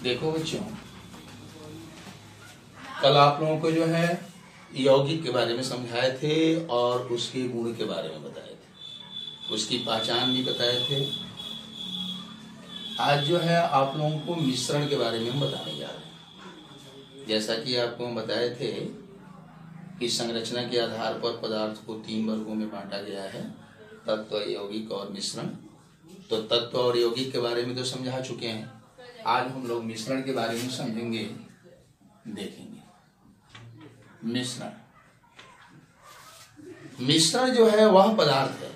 देखो बच्चों, कल आप लोगों को जो है यौगिक के बारे में समझाए थे और उसके गुण के बारे में बताए थे, उसकी पहचान भी बताए थे। आज जो है आप लोगों को मिश्रण के बारे में हम बताने जा रहे हैं। जैसा कि आपको हम बताए थे कि संरचना के आधार पर पदार्थ को 3 वर्गों में बांटा गया है, तत्व, यौगिक और मिश्रण। तो तत्व और यौगिक के बारे में तो समझा चुके हैं। आज हम लोग मिश्रण के बारे में समझेंगे, देखेंगे। मिश्रण जो है वह पदार्थ है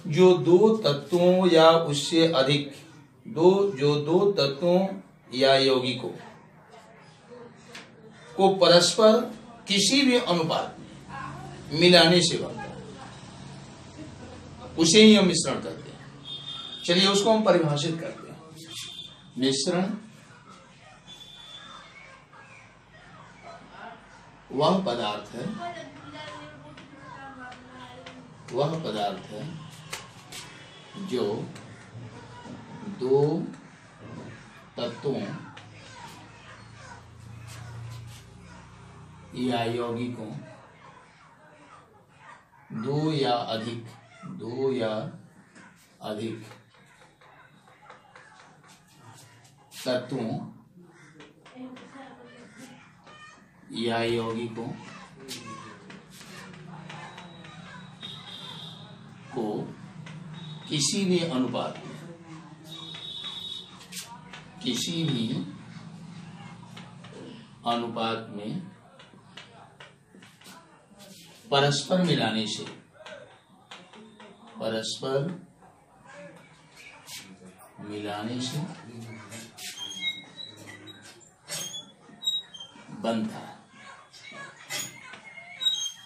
जो दो तत्वों या उससे अधिक दो तत्वों या यौगिकों को परस्पर किसी भी अनुपात में मिलाने से बनता है, उसे ही हम मिश्रण करते हैं। चलिए उसको हम परिभाषित करते हैं। मिश्रण वह पदार्थ है जो दो तत्वों या यौगिकों दो या अधिक तत्वों या यौगिकों को किसी भी अनुपात में परस्पर मिलाने से बनता है।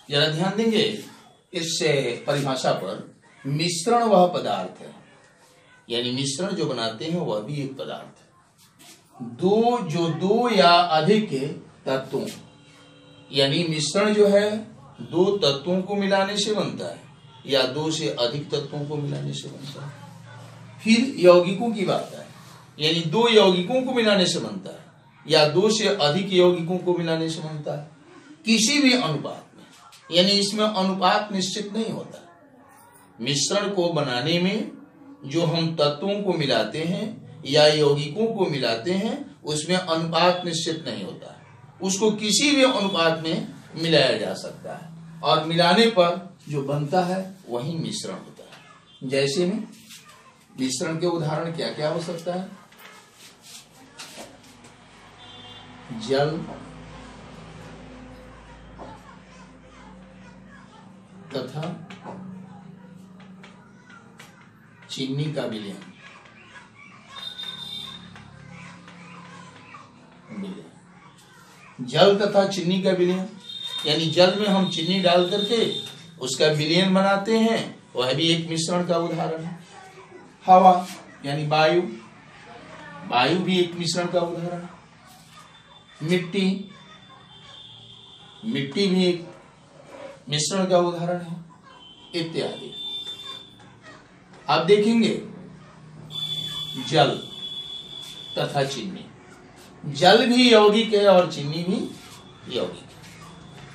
जरा ध्यान देंगे इस परिभाषा पर। मिश्रण वह पदार्थ है, यानी मिश्रण जो बनाते हैं वह भी एक पदार्थ है दो या अधिक तत्वों, यानी मिश्रण जो है दो तत्वों को मिलाने से बनता है या दो से अधिक तत्वों को मिलाने से बनता है। फिर यौगिकों की बात है, यानी दो यौगिकों को मिलाने से बनता है या दो से अधिक यौगिकों को मिलाने से बनता है, किसी भी अनुपात में, यानी इसमें अनुपात निश्चित नहीं होता। मिश्रण को बनाने में जो हम तत्वों को मिलाते हैं या यौगिकों को मिलाते हैं उसमें अनुपात निश्चित नहीं होता, उसको किसी भी अनुपात में मिलाया जा सकता है और मिलाने पर जो बनता है वही मिश्रण होता है। जैसे में मिश्रण के उदाहरण क्या क्या हो सकता है? जल तथा चीनी का विलयन। जल तथा चीनी का विलयन, यानी जल में हम चीनी डाल करके उसका विलयन बनाते हैं, वह भी एक मिश्रण का उदाहरण है। हवा यानी वायु भी एक मिश्रण का उदाहरण है। मिट्टी भी एक मिश्रण का उदाहरण है, इत्यादि। आप देखेंगे जल तथा चीनी, जल भी यौगिक है और चीनी भी यौगिक है,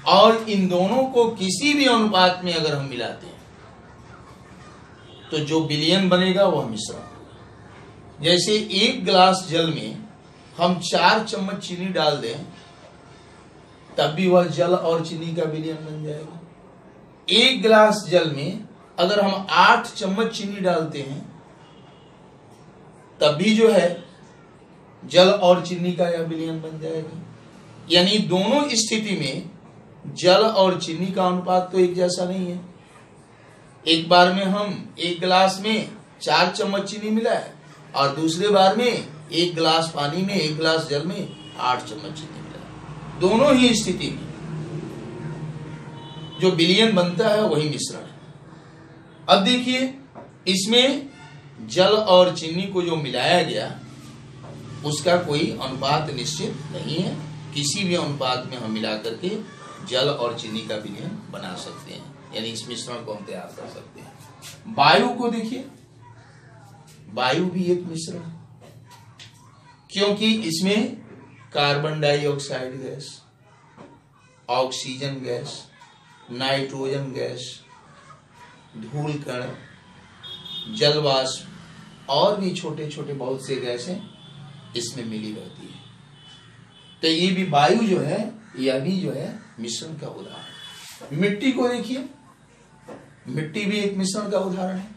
और इन दोनों को किसी भी अनुपात में अगर हम मिलाते हैं तो जो विलयन बनेगा वह मिश्रण होगा। जैसे 1 गिलास जल में हम 4 चम्मच चीनी डाल दें तब भी वह जल और चीनी का विलयन बन जाएगा। 1 गिलास जल में अगर हम 8 चम्मच चीनी डालते हैं तब भी जो है जल और चीनी का यह विलयन बन जाएगा। यानी दोनों स्थिति में जल और चीनी का अनुपात तो एक जैसा नहीं है। एक बार में हम 1 गिलास में 4 चम्मच चीनी मिलाए और दूसरे बार में 1 गिलास पानी में 1 गिलास जल में 8 चम्मच चीनी मिलाए। दोनों ही स्थिति में जो विलयन बनता है वही मिश्रण है। अब देखिए, इसमें जल और चीनी को जो मिलाया गया उसका कोई अनुपात निश्चित नहीं है। किसी भी अनुपात में हम मिला करके जल और चीनी का विलयन बना सकते हैं, यानी इस मिश्रण को हम तैयार कर सकते हैं। वायु को देखिए, वायु भी एक मिश्रण है। क्योंकि इसमें carbon dioxide gas, oxygen gas, nitrogen gas, धूल कण, जल वाष्प और भी छोटे छोटे बहुत से गैसें इसमें मिली रहती है। तो ये भी वायु जो है, यह भी जो है मिश्रण का उदाहरण। मिट्टी को देखिए, मिट्टी भी एक मिश्रण का उदाहरण है।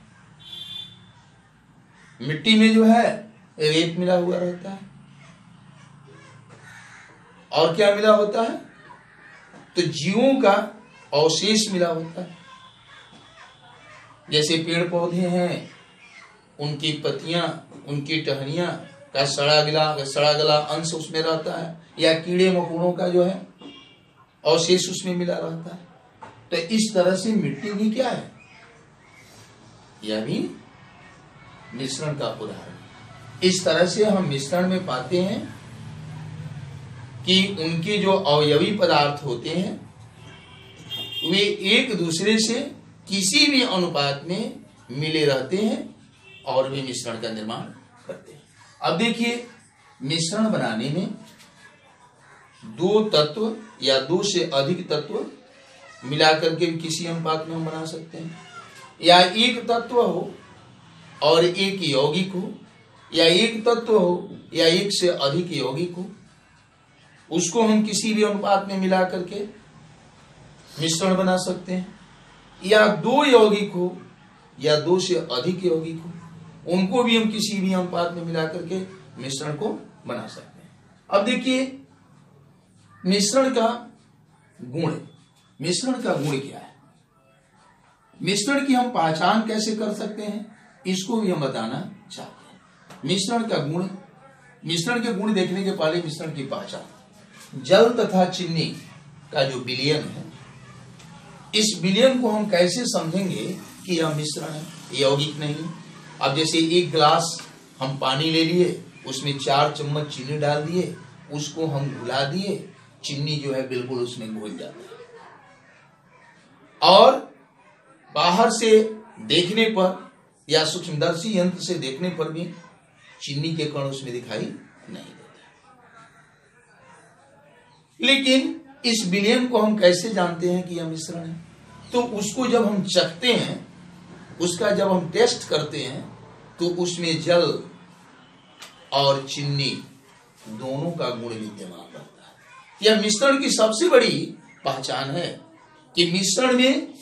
मिट्टी में जो है रेत मिला हुआ रहता है, और क्या मिला होता है, तो जीवों का अवशेष मिला होता है। जैसे पेड़ पौधे हैं, उनकी पत्तियां, उनकी टहनियां का सड़ा गला अंश उसमें रहता है, या कीड़े मकोड़ों का जो है अवशेष उसमें मिला रहता है। तो इस तरह से मिट्टी भी क्या है, यह भी मिश्रण का उदाहरण है। इस तरह से हम मिश्रण में पाते हैं कि उनके जो अवयवी पदार्थ होते हैं वे एक दूसरे से किसी भी अनुपात में मिले रहते हैं और वे मिश्रण का निर्माण करते हैं। अब देखिए, मिश्रण बनाने में दो तत्व या दो से अधिक तत्व मिलाकर के किसी अनुपात में हम बना सकते हैं, या एक तत्व हो और एक यौगिक हो, या एक तत्व हो या एक से अधिक यौगिक हो, उसको हम किसी भी अनुपात में मिला करके मिश्रण बना सकते हैं। या दो यौगिक हो या दो से अधिक यौगिक हो, उनको भी हम किसी भी अनुपात में मिला करके मिश्रण को बना सकते हैं। अब देखिए, मिश्रण का गुण, मिश्रण का गुण क्या है, मिश्रण की हम पहचान कैसे कर सकते हैं, इसको भी हम बताना चाहते हैं। मिश्रण का गुण, मिश्रण के गुण देखने के पहले मिश्रण की पहचान। जल तथा चीनी का जो विलयन है, इस विलयन को हम कैसे समझेंगे कि यह मिश्रण है, यौगिक नहीं। अब जैसे एक गिलास हम पानी ले लिए, उसमें 4 चम्मच चीनी डाल दिए, उसको हम घुला दिए, चीनी जो है बिल्कुल उसमें घुल जाता है, और बाहर से देखने पर या सूक्ष्मदर्शी यंत्र से देखने पर भी चीनी के कण उसमें दिखाई नहीं देते। लेकिन इस विलयन को हम कैसे जानते हैं कि यह मिश्रण है, तो उसको जब हम चखते हैं, उसका जब हम टेस्ट करते हैं, तो उसमें जल और चीनी दोनों का गुण विद्यमान रहता है। यह मिश्रण की सबसे बड़ी पहचान है कि मिश्रण में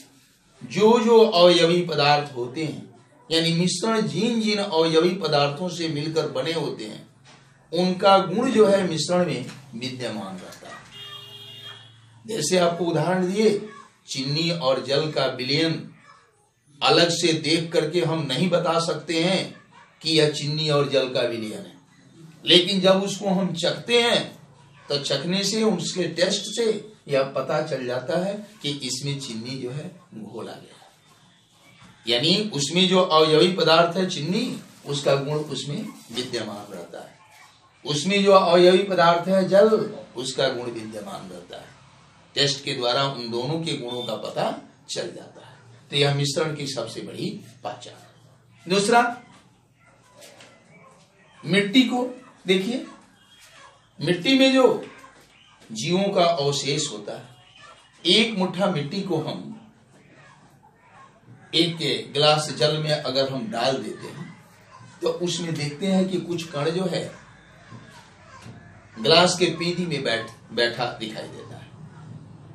जो जो अवयवी पदार्थ होते हैं, यानी मिश्रण जिन जिन अवयवी पदार्थों से मिलकर बने होते हैं, उनका गुण जो है मिश्रण में विद्यमान रहता है। जैसे आपको उदाहरण दिए, चीनी और जल का विलयन अलग से देख करके हम नहीं बता सकते हैं कि यह चीनी और जल का विलयन है, लेकिन जब उसको हम चखते हैं तो चखने से, उसके टेस्ट से यह पता चल जाता है कि इसमें चीनी जो है घोला गया, यानी उसमें जो अवयवी पदार्थ है चीनी, उसका गुण उसमें विद्यमान रहता है। उसमें जो अवयवी पदार्थ है जल, उसका गुण विद्यमान रहता है। टेस्ट के द्वारा उन दोनों के गुणों का पता चल जाता है। तो यह मिश्रण की सबसे बड़ी पहचान है। दूसरा, मिट्टी को देखिए, मिट्टी में जो जीवों का अवशेष होता है, एक मुट्ठा मिट्टी को हम एक गिलास जल में अगर हम डाल देते हैं, तो उसमें देखते हैं कि कुछ कण जो है गिलास के पीदी में बैठा दिखाई देता है,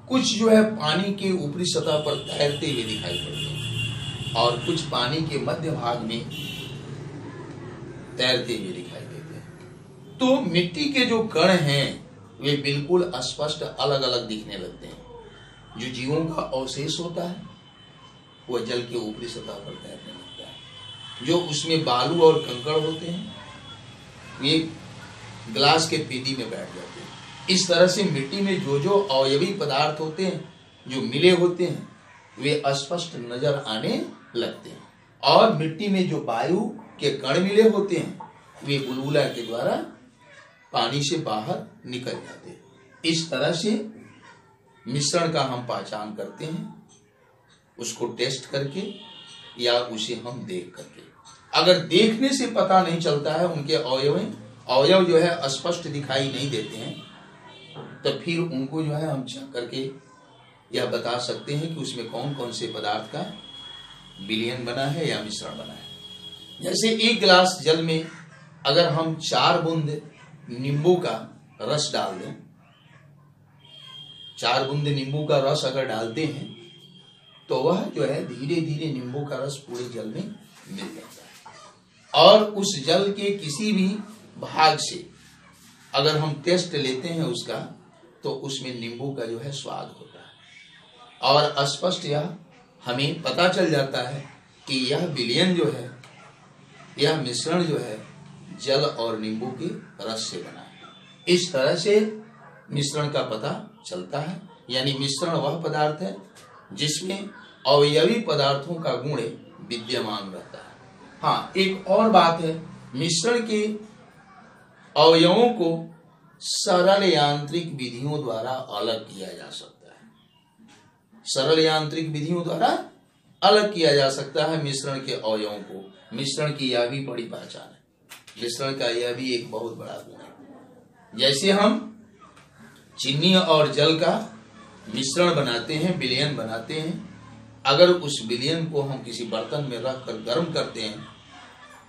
कुछ जो है पानी के ऊपरी सतह पर तैरते हुए दिखाई पड़ते हैं, और कुछ पानी के मध्य भाग में तैरते हुए दिखाई देते हैं। तो मिट्टी के जो कण हैं वे बिल्कुल स्पष्ट अलग अलग दिखने लगते हैं। जो जीवों का अवशेष होता है वह जल के ऊपरी सतह पर तैरने लगता है। जो उसमें बालू और कंकड़ होते हैं वे गिलास के पीदी में बैठ जाते हैं। इस तरह से मिट्टी में जो जो अवयवी पदार्थ होते हैं, जो मिले होते हैं, वे स्पष्ट नजर आने लगते हैं। और मिट्टी में जो वायु के कण मिले होते हैं, वे बुलबुला के द्वारा पानी से बाहर निकल जाते हैं। इस तरह से मिश्रण का हम पहचान करते हैं, उसको टेस्ट करके या उसे हम देख करके। अगर देखने से पता नहीं चलता है उनके अवयव अवयव जो है स्पष्ट दिखाई नहीं देते हैं, तो फिर उनको जो है हम चेक करके यह बता सकते हैं कि उसमें कौन कौन से पदार्थ का विलयन बना है या मिश्रण बना है। जैसे एक गिलास जल में अगर हम 4 बूंद नींबू का रस डाल दें, 4 बूंद नींबू का रस अगर डालते हैं तो वह जो है धीरे धीरे नींबू का रस पूरे जल में मिल जाता है। और उस जल के किसी भी भाग से अगर हम टेस्ट लेते हैं उसका, तो उसमें नींबू का जो है स्वाद होता है और स्पष्ट यह हमें पता चल जाता है कि यह विलयन जो है, यह मिश्रण जो है जल और नींबू के रस से बना है। इस तरह से मिश्रण का पता चलता है। यानी मिश्रण वह पदार्थ है जिसमें अवयवी पदार्थों का गुण विद्यमान रहता है। हाँ, एक और बात है, मिश्रण के अवयवों को सरल यांत्रिक विधियों द्वारा अलग किया जा सकता है। सरल यांत्रिक विधियों द्वारा अलग किया जा सकता है मिश्रण के अवयवों को। मिश्रण की यह भी बड़ी पहचान है, मिश्रण का यह भी एक बहुत बड़ा गुण है। जैसे हम चीनी और जल का मिश्रण बनाते हैं, विलयन बनाते हैं, अगर उस विलयन को हम किसी बर्तन में रख कर गर्म करते हैं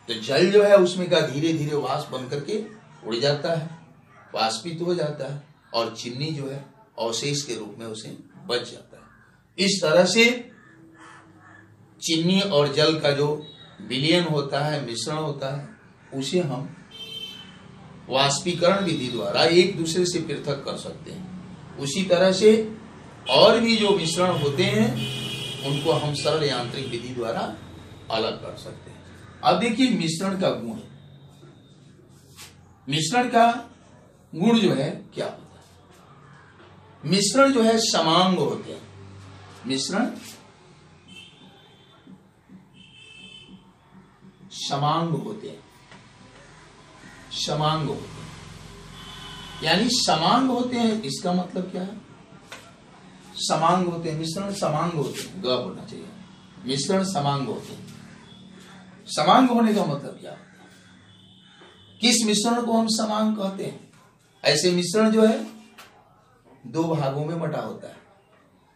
तो जल जो है उसमें का धीरे धीरे वाष्प बन करके उड़ जाता है, वाष्पित हो जाता है और चीनी जो है अवशेष के रूप में उसे बच जाता है। इस तरह से चीनी और जल का जो विलयन होता है, मिश्रण होता है, उसे हम वाष्पीकरण विधि द्वारा एक दूसरे से पृथक कर सकते हैं। उसी तरह से और भी जो मिश्रण होते हैं उनको हम सरल यांत्रिक विधि द्वारा अलग कर सकते हैं। अब देखिए मिश्रण का गुण, मिश्रण का गुण जो है क्या होता है। मिश्रण जो है समांग होते हैं, मिश्रण समांग होते हैं, समांग होते हैं। यानी समांग होते हैं, इसका मतलब क्या है, समांग होते हैं, मिश्रण समांग होते हैं, ग होना चाहिए, मिश्रण समांग होते हैं। समांग होने का मतलब क्या होता है, किस मिश्रण को हम समांग कहते हैं। ऐसे मिश्रण जो है 2 भागों में बटा होता है,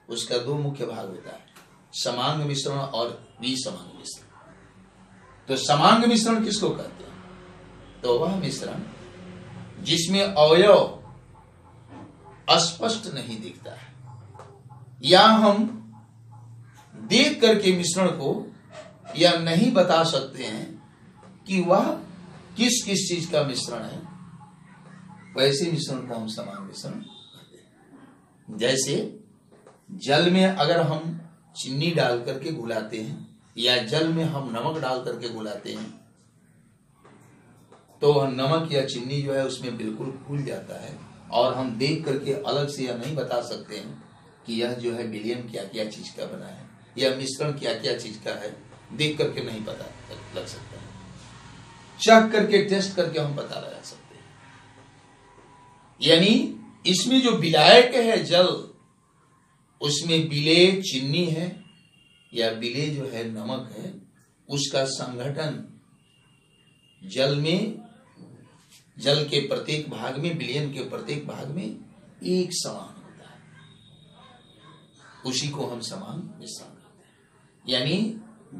उसका 2 मुख्य भाग होता है, समांग मिश्रण और विसमांग मिश्रण। तो समांग मिश्रण किसको कहते हैं, तो वह मिश्रण जिसमें अवयव स्पष्ट नहीं दिखता है, या हम देख करके मिश्रण को यह नहीं बता सकते हैं कि वह किस किस चीज का मिश्रण है, वैसे मिश्रण को हम समांग मिश्रण कहते हैं। जैसे जल में अगर हम चीनी डाल करके घुलाते हैं या जल में हम नमक डाल करके घुलाते हैं तो वह नमक या चीनी जो है उसमें बिल्कुल घुल जाता है और हम देख करके अलग से यह नहीं बता सकते हैं कि यह जो है विलयन क्या क्या चीज का बना है या मिश्रण क्या क्या चीज का है, देख करके नहीं पता लग सकता है। चख करके टेस्ट करके हम पता लगा सकते हैं। यानी इसमें जो विलायक है जल, उसमें विलेय चीनी है या विलेय जो है नमक है, उसका संघटन जल में, जल के प्रत्येक भाग में, विलयन के प्रत्येक भाग में एक समान होता है, उसी को हम समान मिश्रण कहते हैं। यानी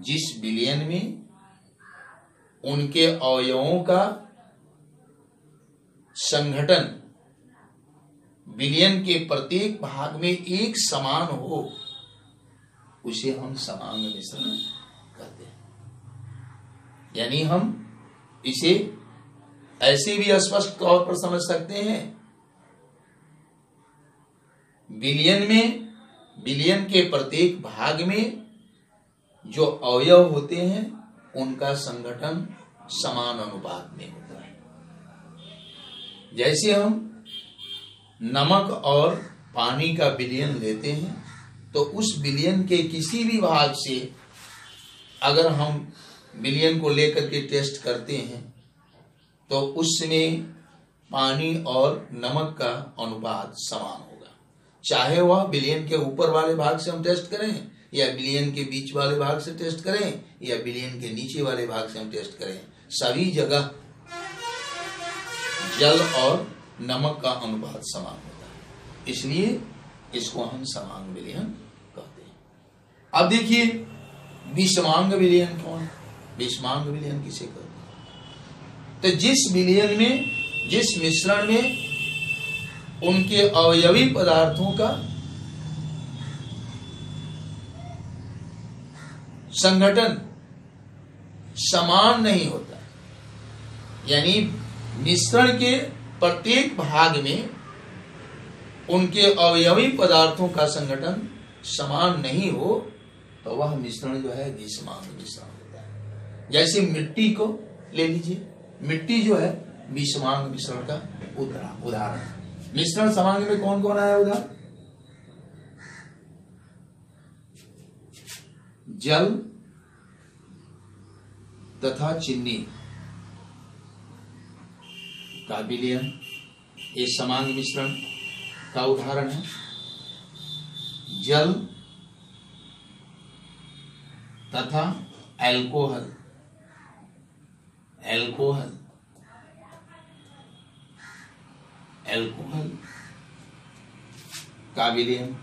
जिस विलयन में उनके अवयवों का संघटन विलयन के प्रत्येक भाग में एक समान हो, उसे हम समांग मिश्रण कहते हैं। यानी हम इसे ऐसे भी स्पष्ट तौर पर समझ सकते हैं, विलयन में, विलयन के प्रत्येक भाग में जो अवयव होते हैं उनका संगठन समान अनुपात में होता है। जैसे हम नमक और पानी का विलयन लेते हैं तो उस विलयन के किसी भी भाग से अगर हम विलयन को लेकर के टेस्ट करते हैं तो उसमें पानी और नमक का अनुपात समान होगा, चाहे वह विलयन के ऊपर वाले भाग से हम टेस्ट करें या विलयन के बीच वाले भाग से टेस्ट करें या विलयन के नीचे वाले भाग से हम टेस्ट करें, सभी जगह जल और नमक का अनुपात समान होता है, इसलिए इसको हम समांग विलयन कहते हैं। अब देखिए विषमांग विलयन कौन, विषमांग विलयन किसे कहते हैं? तो जिस विलयन में, जिस मिश्रण में उनके अवयवी पदार्थों का संगठन समान नहीं होता, यानी मिश्रण के प्रत्येक भाग में उनके अवयवी पदार्थों का संगठन समान नहीं हो, तो वह मिश्रण जो है विषमांग मिश्रण होता है। जैसे मिट्टी को ले लीजिए, मिट्टी जो है विषमांग मिश्रण का उदाहरण। मिश्रण समांग में कौन कौन आया उदाहरण? जल तथा चीनी का विलयन, ये समांग मिश्रण का उदाहरण है। जल तथा एल्कोहल, एल्कोहल एल्कोहल का विलयन,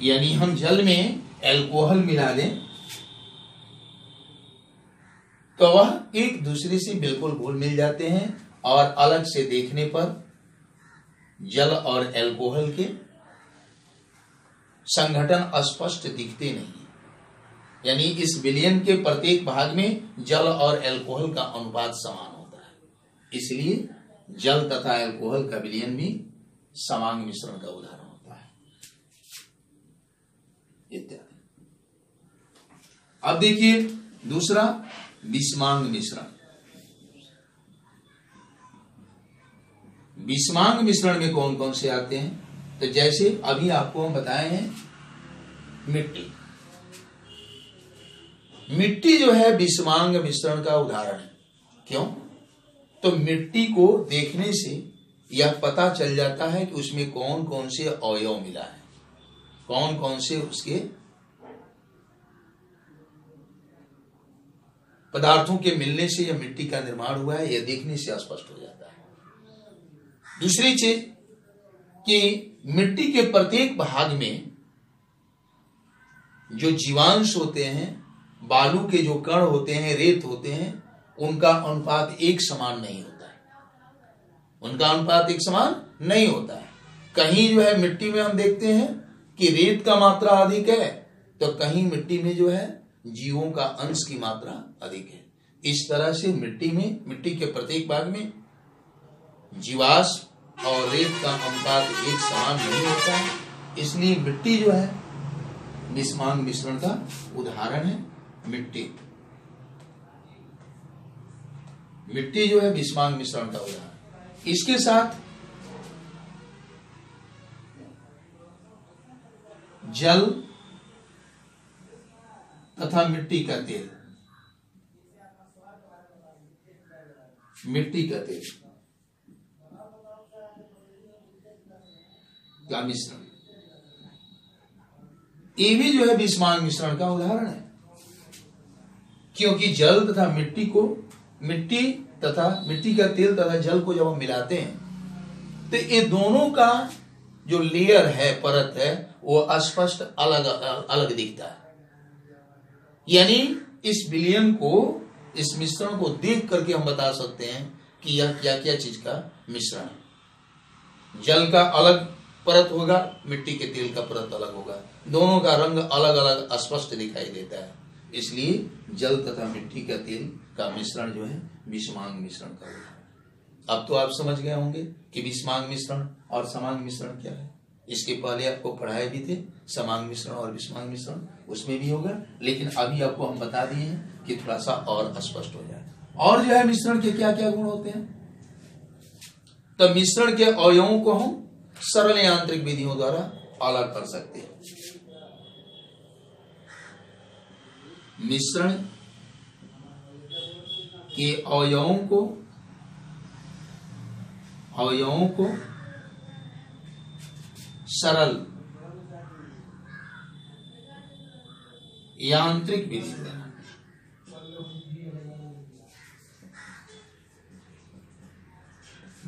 यानी हम जल में एल्कोहल मिला दें तो वह एक दूसरे से बिल्कुल घुल मिल जाते हैं और अलग से देखने पर जल और एल्कोहल के संगठन स्पष्ट दिखते नहीं, यानी इस विलयन के प्रत्येक भाग में जल और एल्कोहल का अनुपात समान होता है, इसलिए जल तथा एल्कोहल का विलयन भी समांग मिश्रण का उदाहरण होता है इत्यादि। अब देखिए दूसरा विषमांग मिश्रण। विषमांग मिश्रण में कौन कौन से आते हैं? तो जैसे अभी आपको हम बताए हैं मिट्टी, मिट्टी जो है विषमांग मिश्रण का उदाहरण है। क्यों? तो मिट्टी को देखने से यह पता चल जाता है कि उसमें कौन कौन से अवयव मिला है, कौन कौन से उसके पदार्थों के मिलने से यह मिट्टी का निर्माण हुआ है, यह देखने से स्पष्ट हो जाता है। दूसरी चीज कि मिट्टी के प्रत्येक भाग में जो जीवांश होते हैं, बालू के जो कण होते हैं, रेत होते हैं, उनका अनुपात एक समान नहीं होता है, उनका अनुपात एक समान नहीं होता है। कहीं जो है मिट्टी में हम देखते हैं कि रेत का मात्रा अधिक है, तो कहीं मिट्टी में जो है जीवों का अंश की मात्रा अधिक है। इस तरह से मिट्टी में, मिट्टी के प्रत्येक भाग में जीवाश्म और रेत का अनुपात एक समान नहीं होता है, इसलिए मिट्टी जो है विषमांग मिश्रण का उदाहरण है। मिट्टी जो है विषमांग मिश्रण का उदाहरण। इसके साथ जल तथा मिट्टी का तेल, मिट्टी का तेल का मिश्रण, ये भी जो है विषमांग मिश्रण का उदाहरण है। क्योंकि जल तथा मिट्टी को, मिट्टी का तेल तथा जल को जब हम मिलाते हैं तो ये दोनों का जो लेयर है, परत है, वो स्पष्ट अलग अलग दिखता है। यानी इस विलयन को, इस मिश्रण को देख करके हम बता सकते हैं कि यह क्या क्या चीज का मिश्रण है। जल का अलग परत होगा, मिट्टी के तेल का परत अलग होगा, दोनों का रंग अलग अलग स्पष्ट दिखाई देता है, इसलिए जल तथा मिट्टी का तेल का मिश्रण जो है विषमांग मिश्रण का होता है। अब तो आप समझ गए होंगे कि विषमांग मिश्रण और समांग मिश्रण क्या है। इसके पहले आपको पढ़ाए भी थे समांग मिश्रण और विषमांग मिश्रण, उसमें भी होगा, लेकिन अभी आपको हम बता दिए हैं कि थोड़ा सा और स्पष्ट हो जाए। और जो है मिश्रण के क्या क्या गुण होते हैं, तो मिश्रण के अवयवों को हम सरल यांत्रिक विधियों द्वारा अलग कर सकते हैं। मिश्रण के अवयवों को सरल यांत्रिक विधि द्वारा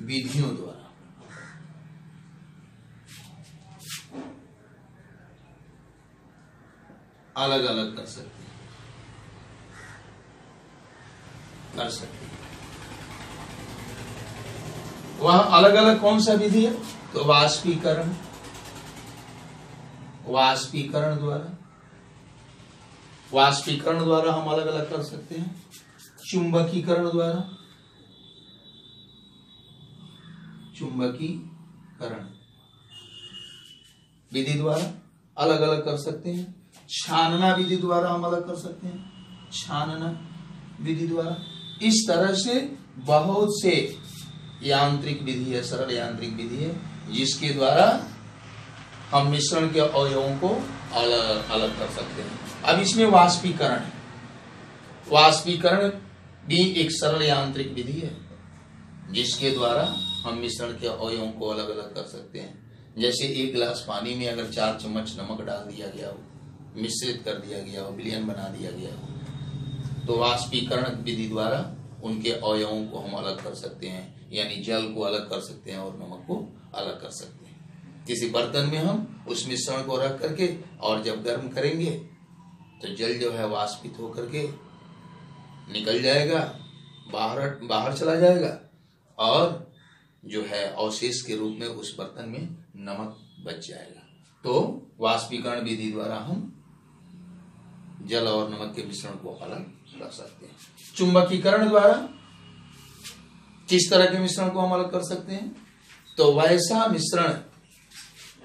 विधियों द्वारा। अलग अलग कर सकते हैं, कर सकते हैं। वह अलग अलग कौन सा विधि है? तो वाष्पीकरण, वाष्पीकरण द्वारा, वाष्पीकरण द्वारा हम अलग अलग कर सकते हैं। चुंबकीकरण द्वारा, चुंबकीकरण विधि द्वारा अलग अलग कर सकते हैं। छानना विधि द्वारा हम अलग कर सकते हैं, छानना विधि द्वारा। इस तरह से बहुत से यांत्रिक विधि है, सरल यांत्रिक विधि है, जिसके द्वारा हम मिश्रण के अवयवों को अलग अलग कर सकते हैं। अब इसमें वाष्पीकरण है। वाष्पीकरण भी एक सरल यांत्रिक विधि है, जिसके द्वारा हम मिश्रण के अवयवों को अलग अलग कर सकते हैं। जैसे एक गिलास पानी में अगर 4 चम्मच नमक डाल दिया गया हो, मिश्रित कर दिया गया हो, विलयन बना दिया गया हो, तो वाष्पीकरण विधि द्वारा उनके अवयवों को हम अलग कर सकते हैं। यानी जल को अलग कर सकते हैं और नमक को अलग कर सकते हैं। किसी बर्तन में हम उस मिश्रण को रख करके और जब गर्म करेंगे तो जल जो है वाष्पित होकर के निकल जाएगा, बाहर चला जाएगा, और जो है अवशेष के रूप में उस बर्तन में नमक बच जाएगा। तो वाष्पीकरण विधि द्वारा हम जल और नमक के मिश्रण को अलग कर सकते हैं। चुंबकीकरण द्वारा किस तरह के मिश्रण को हम अलग कर सकते हैं? तो वैसा मिश्रण,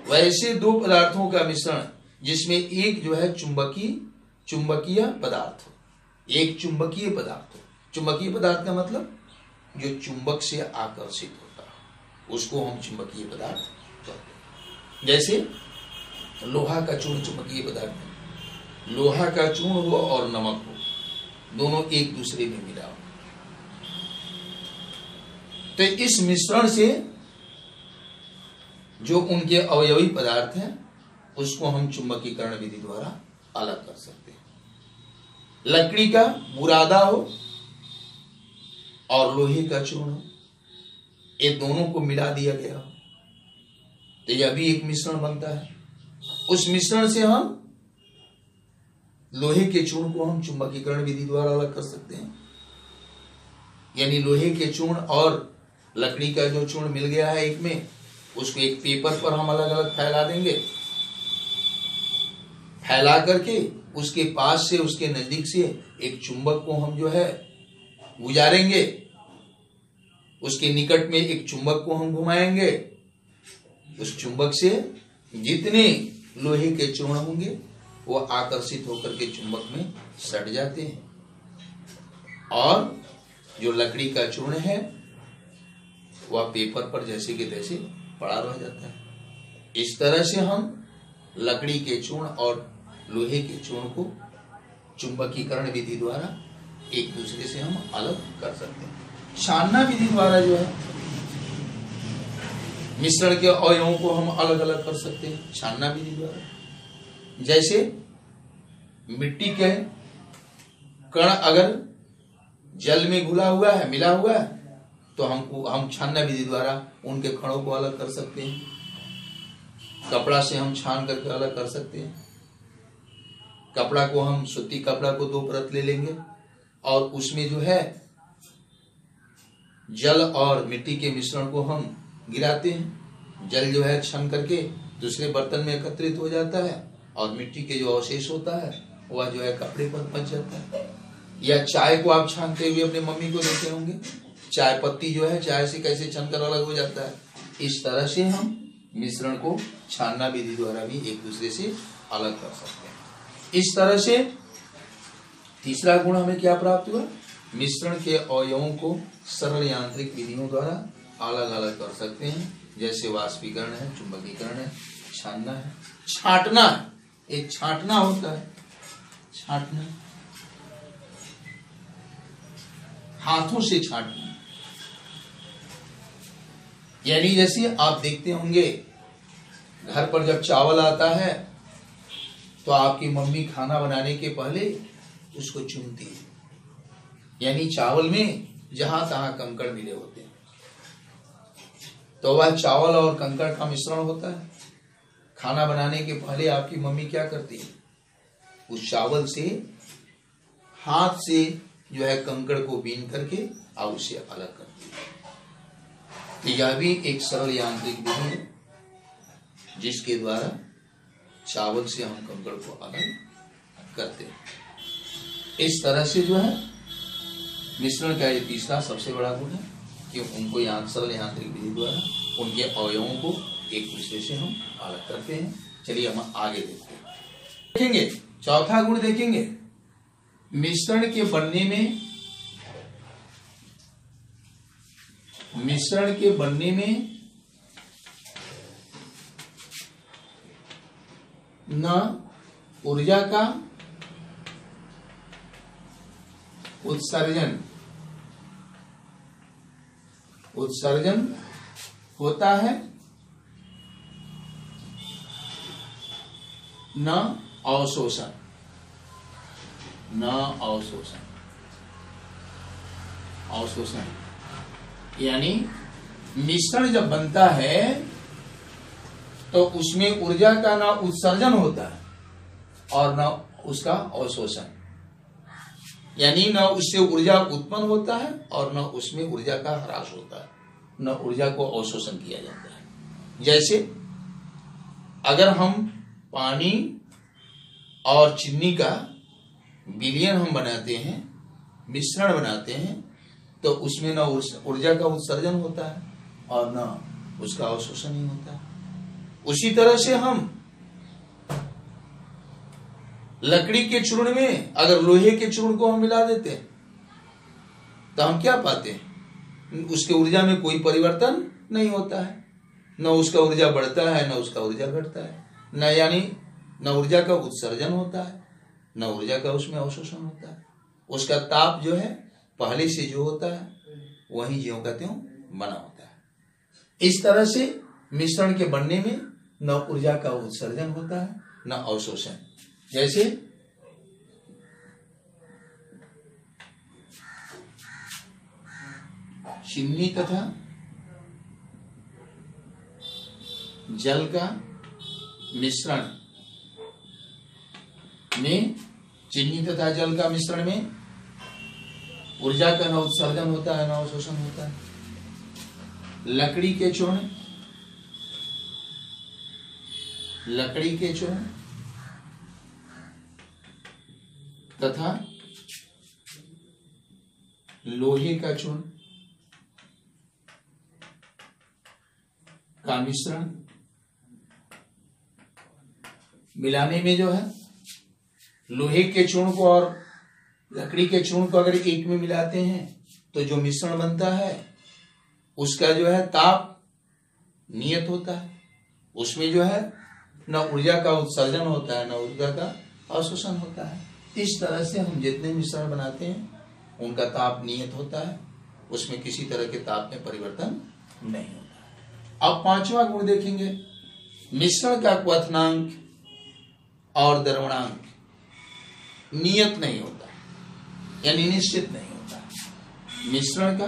वैसे दो पदार्थों का मिश्रण जिसमें एक जो है चुंबकीय पदार्थ हो, एक चुंबकीय पदार्थ हो। चुंबकीय पदार्थ का मतलब जो चुंबक से आकर्षित होता है, उसको हम चुंबकीय पदार्थ कहते हैं। जैसे लोहा का चूर्ण चुंबकीय पदार्थ है। लोहा का चूर्ण हो और नमक हो, दोनों एक दूसरे में मिला हो, तो इस मिश्रण से जो उनके अवयवी पदार्थ हैं उसको हम चुंबकीकरण विधि द्वारा अलग कर सकते हैं। लकड़ी का बुरादा हो और लोहे का चूर्ण हो, ये दोनों को मिला दिया गया हो, तो यह भी एक मिश्रण बनता है। उस मिश्रण से हम लोहे के चूर्ण को हम चुंबकीकरण विधि द्वारा अलग कर सकते हैं। यानी लोहे के चूर्ण और लकड़ी का जो चूर्ण मिल गया है एक में, उसको एक पेपर पर हम अलग अलग फैला देंगे। फैला करके उसके पास से, उसके नजदीक से एक चुंबक को हम जो है गुजारेंगे, उसके निकट में एक चुंबक को हम घुमाएंगे। उस चुंबक से जितने लोहे के चूर्ण होंगे वो आकर्षित होकर के चुंबक में सट जाते हैं, और जो लकड़ी का चूर्ण है वह पेपर पर जैसे कि तैसे पड़ा रह जाता है। इस तरह से हम लकड़ी के चूर्ण और लोहे के चूर्ण को चुंबकीकरण विधि द्वारा एक दूसरे से हम अलग कर सकते हैं। छानना विधि द्वारा जो है मिश्रण के अवयवों को हम अलग अलग कर सकते हैं, छानना विधि द्वारा। जैसे मिट्टी के कण अगर जल में घुला हुआ है, मिला हुआ है, तो हम छानना विधि द्वारा उनके कणों को अलग कर सकते हैं। कपड़ा से हम छान करके अलग कर सकते हैं। कपड़ा को हम, सूती कपड़ा को 2 परत ले लेंगे और उसमें जो है जल और मिट्टी के मिश्रण को हम गिराते हैं। जल जो है छन करके दूसरे बर्तन में एकत्रित हो जाता है और मिट्टी के जो अवशेष होता है वह जो है कपड़े पर बच जाता है। या चाय को आप छानते हुए अपने मम्मी को देखे होंगे, चाय पत्ती जो है चाय से कैसे छनकर अलग हो जाता है। इस तरह से हम मिश्रण को छानना विधि द्वारा भी एक दूसरे से अलग कर सकते हैं। इस तरह से तीसरा गुण हमें क्या प्राप्त हुआ? मिश्रण के अवयवों को सरल यांत्रिक विधियों द्वारा अलग अलग कर सकते हैं। जैसे वाष्पीकरण है, चुंबकीकरण है, छानना है, छांटना है। एक छांटना होता है, छांटना हाथों से छांटना, यानी जैसे आप देखते होंगे घर पर जब चावल आता है तो आपकी मम्मी खाना बनाने के पहले उसको चुनती है। यानी चावल में जहां तहां कंकड़ मिले होते हैं, तो वह चावल और कंकड़ का मिश्रण होता है। खाना बनाने के पहले आपकी मम्मी क्या करती है, उस चावल से हाथ से जो है कंकड़ को बीन करके और उसे अलग करती है। तो यह भी एक सरल यांत्रिक विधि है जिसके द्वारा चावल से हम कंकड़ को अलग करते हैं। इस तरह से जो है मिश्रण का ये तीसरा सबसे बड़ा गुण है कि उनको सरल यांत्रिक विधि द्वारा उनके अवयवों को एक दूसरे से हम अलग करते हैं। चलिए हम आगे देखते हैं। देखेंगे चौथा गुण, देखेंगे मिश्रण के बनने में न ऊर्जा का उत्सर्जन होता है, न अवशोषण। यानी मिश्रण जब बनता है तो उसमें ऊर्जा का ना उत्सर्जन होता है और न उसका अवशोषण, यानी न उससे ऊर्जा उत्पन्न होता है और न उसमें ऊर्जा का ह्रास होता है, न ऊर्जा को अवशोषण किया जाता है। जैसे अगर हम पानी और चीनी का विलयन हम बनाते हैं, मिश्रण बनाते हैं, तो उसमें न ऊर्जा का उत्सर्जन होता है और न उसका अवशोषण ही होता है। उसी तरह से हम लकड़ी के चूर्ण में अगर लोहे के चूर्ण को हम मिला देते हैं तो हम क्या पाते हैं, उसके ऊर्जा में कोई परिवर्तन नहीं होता है, न उसका ऊर्जा बढ़ता है न उसका ऊर्जा घटता है, न यानी न ऊर्जा का उत्सर्जन होता है न ऊर्जा का उसमें अवशोषण होता है। उसका ताप जो है पहले से जो होता है वही ज्यों का त्यों बना होता है। इस तरह से मिश्रण के बनने में न ऊर्जा का उत्सर्जन होता है न अवशोषण। जैसे चीनी तथा जल का मिश्रण में, चीनी तथा जल का मिश्रण में ऊर्जा का न उत्सर्जन होता है न अवशोषण होता है। लकड़ी के चूर्ण तथा लोहे का चूर्ण का मिश्रण मिलाने में जो है, लोहे के चूर्ण को और लकड़ी के चूर्ण को अगर एक में मिलाते हैं तो जो मिश्रण बनता है उसका जो है ताप नियत होता है, उसमें जो है न ऊर्जा का उत्सर्जन होता है न ऊर्जा का अवशोषण होता है। इस तरह से हम जितने मिश्रण बनाते हैं उनका ताप नियत होता है, उसमें किसी तरह के ताप में परिवर्तन नहीं होता है। अब पांचवा गुण देखेंगे, मिश्रण का क्वथनांक और द्रवणांक नियत नहीं होता, यानी निश्चित नहीं होता। मिश्रण का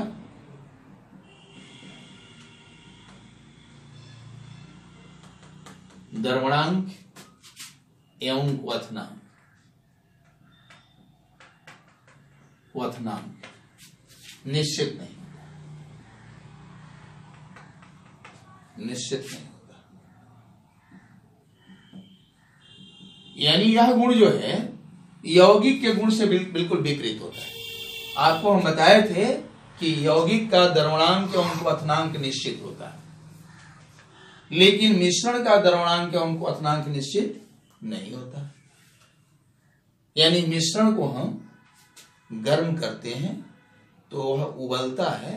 द्रवणांक एवं क्वथनांक निश्चित नहीं होता। यानी यह गुण जो है यौगिक के गुण से बिल्कुल विपरीत होता है। आपको हम बताए थे कि यौगिक का द्रवणांक एवं क्वथनांक निश्चित होता है, लेकिन मिश्रण का द्रवणांक एवं क्वथनांक निश्चित नहीं होता। यानी मिश्रण को हम गर्म करते हैं तो वह उबलता है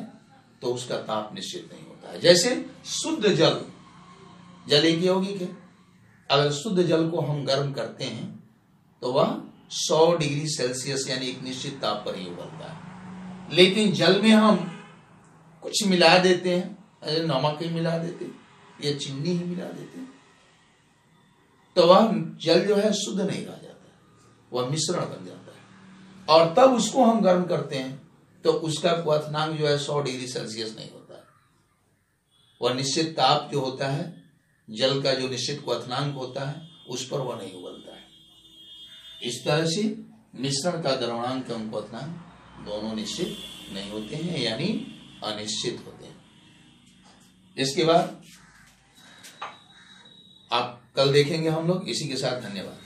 तो उसका ताप निश्चित नहीं होता है। जैसे शुद्ध जल एक यौगिक है, अगर शुद्ध जल को हम गर्म करते हैं तो वह 100 डिग्री सेल्सियस यानी एक निश्चित ताप पर ही उबलता है। लेकिन जल में हम कुछ मिला देते हैं, नमक ही मिला देते हैं या चीनी ही मिला देते हैं, तो वह जल जो है शुद्ध नहीं रह जाता, वह मिश्रण बन जाता है। और तब उसको हम गर्म करते हैं तो उसका क्वथनांक जो है 100 डिग्री सेल्सियस नहीं होता है, वह निश्चित ताप जो होता है, जल का जो निश्चित क्वथनांक होता है, उस पर वह नहीं उबलता है। इस तरह से मिश्रण का द्रवणांक एवं क्वथनांक दोनों निश्चित नहीं होते हैं, यानी अनिश्चित होते हैं। इसके बाद आप कल देखेंगे हम लोग। इसी के साथ धन्यवाद।